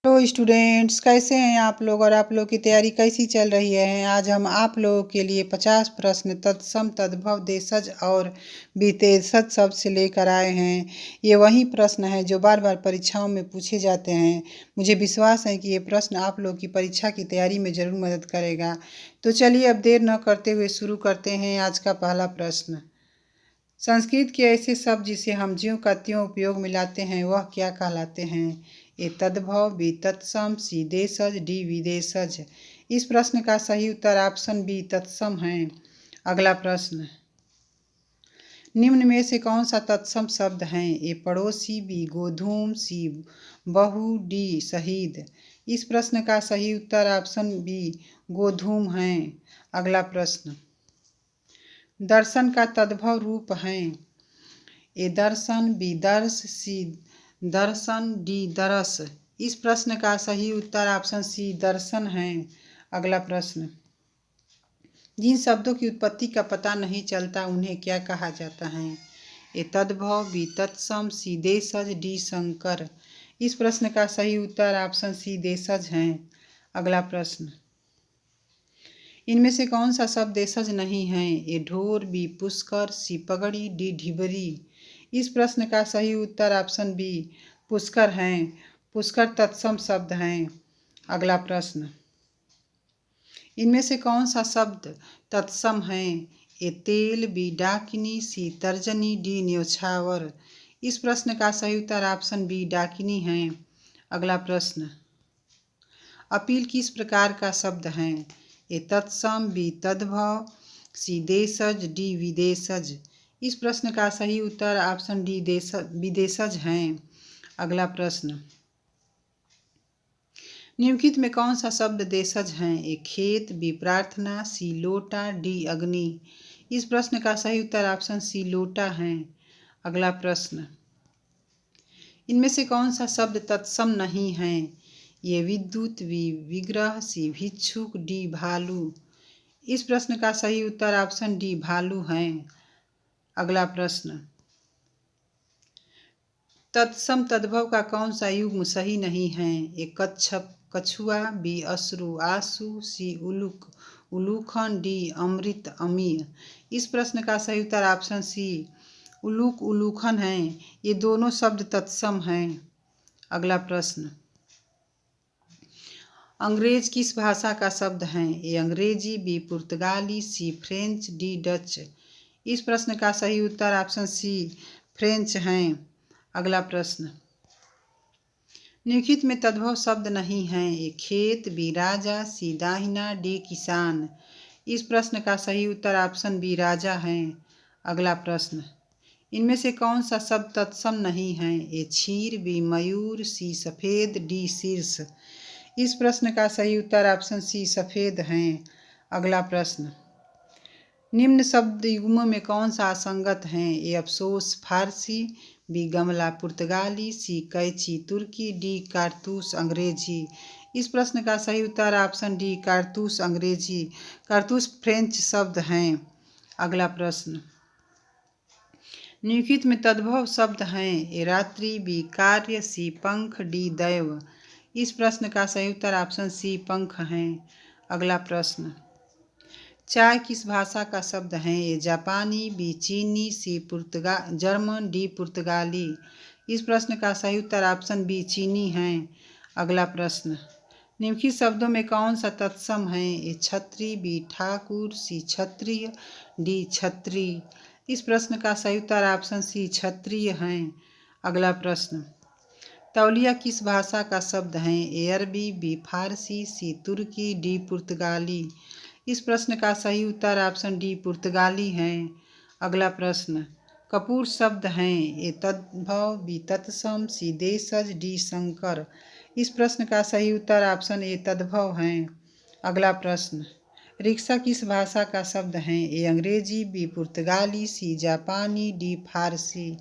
Hello students, कैसे हैं आप लोग और आप लोग की तैयारी कैसी चल रही है। आज हम आप लोगों के लिए 50 प्रश्न तत्सम तद्भव देशज और विशेषज शब्द से लेकर आए हैं। ये वही प्रश्न हैं जो बार बार परीक्षाओं में पूछे जाते हैं। मुझे विश्वास है कि ये प्रश्न आप लोग की परीक्षा की तैयारी में ज़रूर मदद करेगा। तो चलिए अब देर न करते हुए शुरू करते हैं आज का पहला प्रश्न। संस्कृत के ऐसे शब्द जिसे हम ज्यों का त्यों उपयोग में लाते हैं वह क्या कहलाते हैं। ए तद्भव, बी तत्सम, सी देशज, डी विदेशज। इस प्रश्न का सही उत्तर ऑप्शन बी तत्सम है। अगला प्रश्न, निम्न में से कौन सा तत्सम शब्द है। ए पड़ोसी, बी गोधूम, सी बहु, डी शहीद। इस प्रश्न का सही उत्तर ऑप्शन बी गोधूम है। अगला प्रश्न, दर्शन का तद्भव रूप है। ए दर्शन, बी दर्श, सी दर्शन, डी दरस। इस प्रश्न का सही उत्तर ऑप्शन सी दर्शन है। अगला प्रश्न, जिन शब्दों की उत्पत्ति का पता नहीं चलता उन्हें क्या कहा जाता है। ए तद्भव, बी तत्सम, सी देशज, डी शंकर। इस प्रश्न का सही उत्तर ऑप्शन सी देशज है। अगला प्रश्न, इनमें से कौन सा शब्द देशज नहीं है। ए ढोर, बी पुष्कर, सी पगड़ी, डी ढिबरी। इस प्रश्न का सही उत्तर ऑप्शन बी पुष्कर है। पुष्कर तत्सम शब्द हैं। अगला प्रश्न, इनमें से कौन सा शब्द तत्सम है। ए तेल, बी डाकिनी, सी तर्जनी, डी न्योछावर। इस प्रश्न का सही उत्तर ऑप्शन बी डाकिनी है। अगला प्रश्न, अपील किस प्रकार का शब्द है। ए तत्सम, बी तद्भव, सी देशज, डी विदेशज। इस प्रश्न का सही उत्तर ऑप्शन डी विदेशज है। अगला प्रश्न, निम्नलिखित में कौन सा शब्द देशज है। ए खेत, बी प्रार्थना, सी लोटा, डी अग्नि। इस प्रश्न का सही उत्तर ऑप्शन सी लोटा है। अगला प्रश्न, इनमें से कौन सा शब्द तत्सम नहीं है। ये विद्युत, बी विग्रह, सी भिक्षुक, डी भालू। इस प्रश्न का सही उत्तर ऑप्शन डी भालू है। अगला प्रश्न, तत्सम तद्भव का कौन सा युग्म सही नहीं है। ए कच्छप, कछुआ, बी अश्रु, आंसू, सी उलूक, उलूखन, डी अमृत, अमीय। इस प्रश्न का सही उत्तर ऑप्शन सी उलूक, उलूखन है। ये दोनों शब्द तत्सम हैं। अगला प्रश्न, अंग्रेज किस भाषा का शब्द है। ए अंग्रेजी, बी पुर्तगाली, सी फ्रेंच, डी डच। इस प्रश्न का सही उत्तर ऑप्शन सी फ्रेंच है। अगला प्रश्न, निम्नलिखित में तद्भव शब्द नहीं है। ए खेत, बी राजा, सी दाहिना, डी किसान। इस प्रश्न का सही उत्तर ऑप्शन बी राजा है। अगला प्रश्न, इनमें से कौन सा शब्द तत्सम नहीं है। ए क्षीर, बी मयूर, सी सफ़ेद, डी शीर्ष। इस प्रश्न का सही उत्तर ऑप्शन सी सफ़ेद है। अगला प्रश्न, निम्न शब्द युग्मों में कौन सा असंगत है। ए अफसोस फारसी, बी गमला पुर्तगाली, सी कैची तुर्की, डी कारतूस अंग्रेजी। इस प्रश्न का सही उत्तर ऑप्शन डी कारतूस अंग्रेजी। कारतूस फ्रेंच शब्द हैं। अगला प्रश्न, निम्नलिखित में तद्भव शब्द हैं। ए रात्रि, बी कार्य, सी पंख, डी दैव। इस प्रश्न का सही उत्तर ऑप्शन सी पंख है। अगला प्रश्न, चाय किस भाषा का शब्द है। ए जापानी, बी चीनी, सी जर्मन, डी पुर्तगाली। इस प्रश्न का सही उत्तर ऑप्शन बी चीनी है। अगला प्रश्न, निम्नलिखित शब्दों में कौन सा तत्सम है। ए छत्री, बी ठाकुर, सी क्षत्रिय, डी छत्री। इस प्रश्न का सही उत्तर ऑप्शन सी क्षत्रिय है। अगला प्रश्न, तौलिया किस भाषा का शब्द है। ए अरबी, बी फारसी, सी तुर्की, डी पुर्तगाली। इस प्रश्न का सही उत्तर ऑप्शन डी पुर्तगाली है। अगला प्रश्न, कपूर शब्द हैं। ए तद्भव, बी तत्सम, सी देशज, डी शंकर। इस प्रश्न का सही उत्तर ऑप्शन ए तद्भव है। अगला प्रश्न, रिक्शा किस भाषा का शब्द है। ए अंग्रेजी, बी पुर्तगाली, सी जापानी, डी फारसी।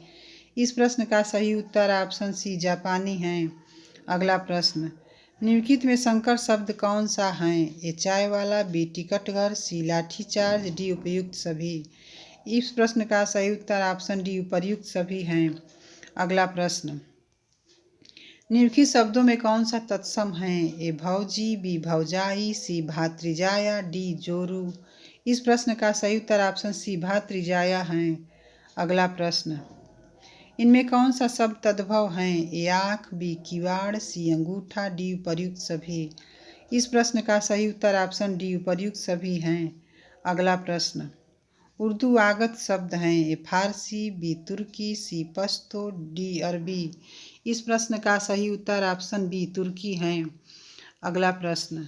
इस प्रश्न का सही उत्तर ऑप्शन सी जापानी है। अगला प्रश्न, निम्नलिखित में संकर शब्द कौन सा है। ए चाय वाला, बी टिकटघर, सी लाठीचार्ज, डी उपयुक्त सभी। इस प्रश्न का सही उत्तर ऑप्शन डी उपर्युक्त सभी हैं। अगला प्रश्न, निम्नलिखित शब्दों में कौन सा तत्सम है? ए भौजी, बी भौजाई, सी भातृजाया, डी जोरू। इस प्रश्न का सही उत्तर ऑप्शन सी भातृजाया है। अगला प्रश्न, इनमें कौन सा शब्द तद्भव है? ए आँख, बी किवाड़, सी अंगूठा, डी उपर्युक्त सभी। इस प्रश्न का सही उत्तर ऑप्शन डी उपर्युक्त सभी हैं। अगला प्रश्न, उर्दू आगत शब्द हैं? ए फारसी, बी तुर्की, सी पश्तो, डी अरबी। इस प्रश्न का सही उत्तर ऑप्शन बी तुर्की हैं। अगला प्रश्न,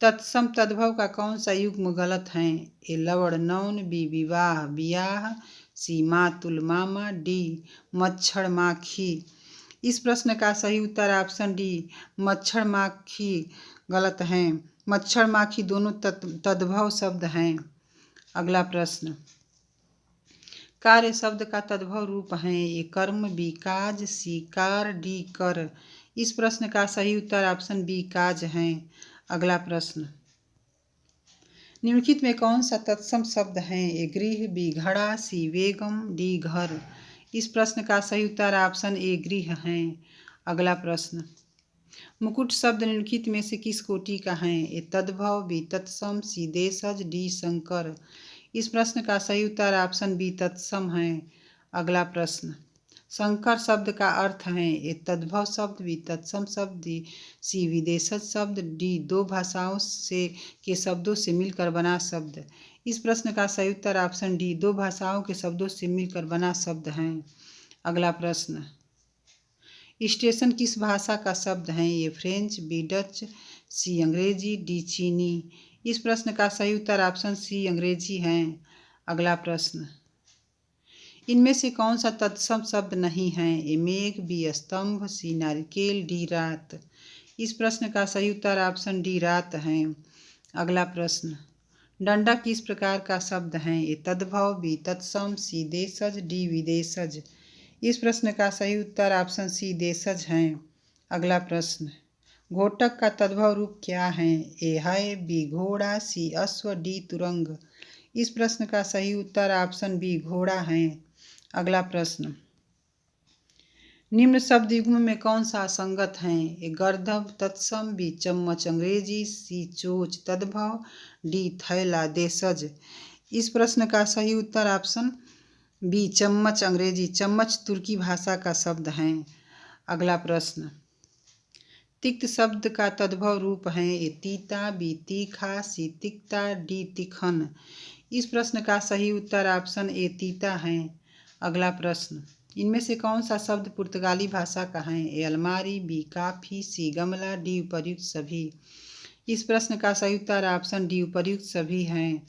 तत्सम तद्भव का कौन सा युग्म गलत है? ए लवण नौन, बी विवाह बियाह, सी मातुल मामा, डी मच्छर माखी। इस प्रश्न का सही उत्तर ऑप्शन डी मच्छर माखी गलत हैं। मच्छर माखी दोनों तद्भव शब्द हैं। अगला प्रश्न, कार्य शब्द का तद्भव रूप है? ए कर्म, बी काज, सी कार, डी कर। इस प्रश्न का सही उत्तर ऑप्शन बी काज है। अगला प्रश्न, निम्नलिखित में कौन सा तत्सम शब्द है? ए गृह, बी घड़ा, सी वेगम, डी घर। इस प्रश्न का सही उत्तर ऑप्शन ए गृह है। अगला प्रश्न, मुकुट शब्द निम्नलिखित में से किस कोटि का है? ए तद्भव, बी तत्सम, सी देशज, डी संकर। इस प्रश्न का सही उत्तर ऑप्शन बी तत्सम है। अगला प्रश्न, संकर शब्द का अर्थ है? ए तद्भव शब्द, बी तत्सम शब्द, सी विदेशज शब्द, डी दो भाषाओं से के शब्दों से मिलकर बना शब्द। इस प्रश्न का सही उत्तर ऑप्शन डी दो भाषाओं के शब्दों से मिलकर बना शब्द है। अगला प्रश्न, स्टेशन किस भाषा का शब्द है? ये फ्रेंच, बी डच, सी अंग्रेजी, डी चीनी। इस प्रश्न का सही उत्तर ऑप्शन सी अंग्रेजी है। अगला प्रश्न, इनमें से कौन सा तत्सम शब्द नहीं है? ए मेघ, बी स्तंभ, सी नारिकेल, डी रात। इस प्रश्न का सही उत्तर ऑप्शन डी रात है। अगला प्रश्न, डंडा किस प्रकार का शब्द है? ए तद्भव, बी तत्सम, सी देशज, डी विदेशज। इस प्रश्न का सही उत्तर ऑप्शन सी देशज है। अगला प्रश्न, घोटक का तद्भव रूप क्या है? ए है, बी घोड़ा, सी अश्व, डी तुरंग। इस प्रश्न का सही उत्तर ऑप्शन बी घोड़ा है। अगला प्रश्न, निम्न शब्द युग्म में कौन सा असंगत है? ए गर्दभ तत्सम, बी चम्मच अंग्रेजी, सी चोच तद्भव, डी थैला देशज। इस प्रश्न का सही उत्तर ऑप्शन बी चम्मच अंग्रेजी, चम्मच तुर्की भाषा का शब्द है। अगला प्रश्न, तिक्त शब्द का तद्भव रूप है? ए तीता, बी तीखा, सी तिक्ता, डी तिखन। इस प्रश्न का सही उत्तर ऑप्शन ए तीता है। अगला प्रश्न, इनमें से कौन सा शब्द पुर्तगाली भाषा का है? ए अलमारी, बी काफी, सी गमला, डी उपर्युक्त सभी। इस प्रश्न का सही उत्तर ऑप्शन डी उपर्युक्त सभी है।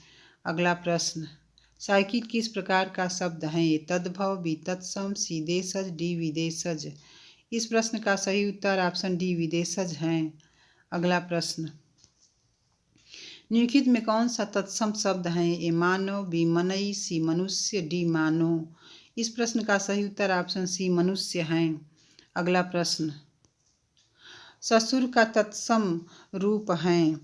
अगला प्रश्न, साइकिल किस प्रकार का शब्द है? ए तद्भव, बी तत्सम, सी देशज, डी विदेशज। इस प्रश्न का सही उत्तर ऑप्शन डी विदेशज है। अगला प्रश्न, निम्नलिखित में कौन सा तत्सम शब्द है? ए मानव, बी मनई, सी मनुष्य, डी मानो। इस प्रश्न का सही उत्तर ऑप्शन सी मनुष्य है। अगला प्रश्न, ससुर का तत्सम रूप है?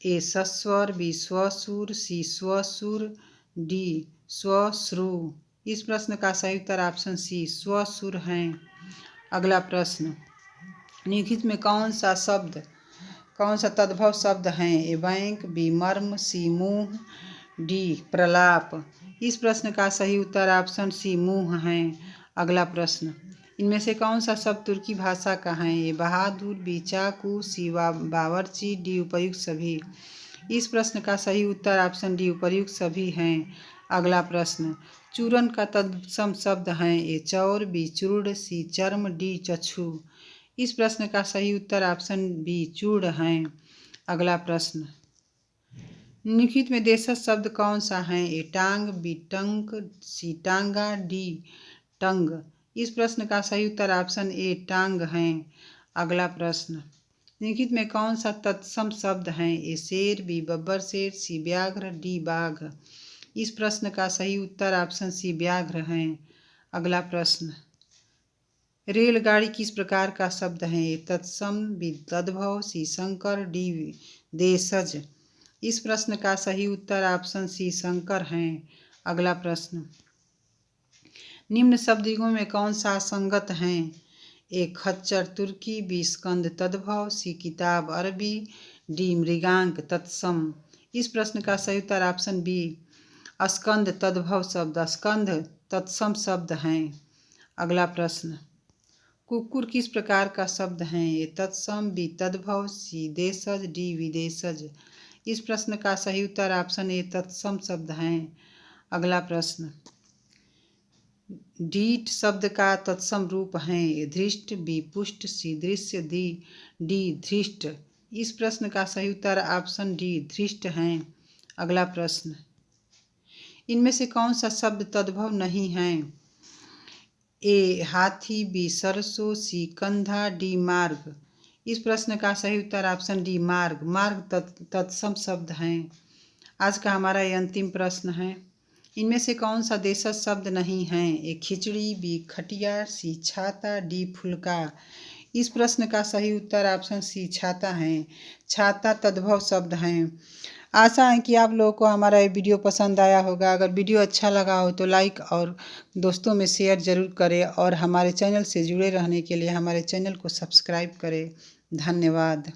ए सस्वर, बी स्वसुर, सी स्वसुर, डी स्वश्रु। इस प्रश्न का सही उत्तर ऑप्शन सी स्वसुर है। अगला प्रश्न, निम्नलिखित में कौन सा तद्भव शब्द है? ए बैंक, बी मर्म, सी मुंह, डी प्रलाप। इस प्रश्न का सही उत्तर ऑप्शन सी मुंह है। अगला प्रश्न, इनमें से कौन सा शब्द तुर्की भाषा का है? ए बहादुर, बी चाकू, सी बावर्ची, डी उपर्युक्त सभी। इस प्रश्न का सही उत्तर ऑप्शन डी उपर्युक्त सभी हैं। अगला प्रश्न, चूर्ण का तत्सम शब्द है? ए चौर, बी चूर्ण, सी चर्म, डी चक्षु। इस प्रश्न का सही उत्तर ऑप्शन बी चूर्ण है। अगला प्रश्न, निम्नलिखित में देशज शब्द कौन सा है? ए टांग, बी टंक, सी टांगा, डी टंग। इस प्रश्न का सही उत्तर ऑप्शन ए टांग है। अगला प्रश्न, निम्नलिखित में कौन सा तत्सम शब्द है? ए शेर, बी बब्बर शेर, सी व्याघ्र, डी बाघ। इस प्रश्न का सही उत्तर ऑप्शन सी व्याघ्र है। अगला प्रश्न, रेलगाड़ी किस प्रकार का शब्द है? ए तत्सम, बी तद्भव, सी संकर, डी देशज। इस प्रश्न का सही उत्तर ऑप्शन सी संकर है। अगला प्रश्न, निम्न शब्द युग्म में कौन सा असंगत है? ए खच्चर तुर्की, बी स्कंद तद्भव, सी किताब अरबी, डी मृगांक तत्सम। इस प्रश्न का सही उत्तर ऑप्शन बी स्कंद तद्भव शब्द, स्कंद तत्सम शब्द हैं। अगला प्रश्न, कुक्कुर किस प्रकार का शब्द है? ए तत्सम, बी तद्भव, सी देशज, डी विदेशज। इस प्रश्न का सही उत्तर ऑप्शन ए तत्सम शब्द हैं। अगला प्रश्न, डीठ शब्द का तत्सम रूप है? ए धृष्ट, बी पुष्ट, सी दृश्य, डी धृष्ट। इस प्रश्न का सही उत्तर ऑप्शन डी धृष्ट हैं। अगला प्रश्न, इनमें से कौन सा शब्द तद्भव नहीं है? ए हाथी, बी सरसों, सी कंधा, डी मार्ग। इस प्रश्न का सही उत्तर ऑप्शन डी मार्ग। मार्ग तत्सम शब्द हैं। आज का हमारा ये अंतिम प्रश्न है, इनमें से कौन सा देशज शब्द नहीं है? ए खिचड़ी, बी खटिया, सी छाता, डी फुलका। इस प्रश्न का सही उत्तर ऑप्शन सी छाता है। छाता तद्भव शब्द हैं। आशा है कि आप लोगों को हमारा ये वीडियो पसंद आया होगा। अगर वीडियो अच्छा लगा हो तो लाइक और दोस्तों में शेयर ज़रूर करें और हमारे चैनल से जुड़े रहने के लिए हमारे चैनल को सब्सक्राइब करें। धन्यवाद।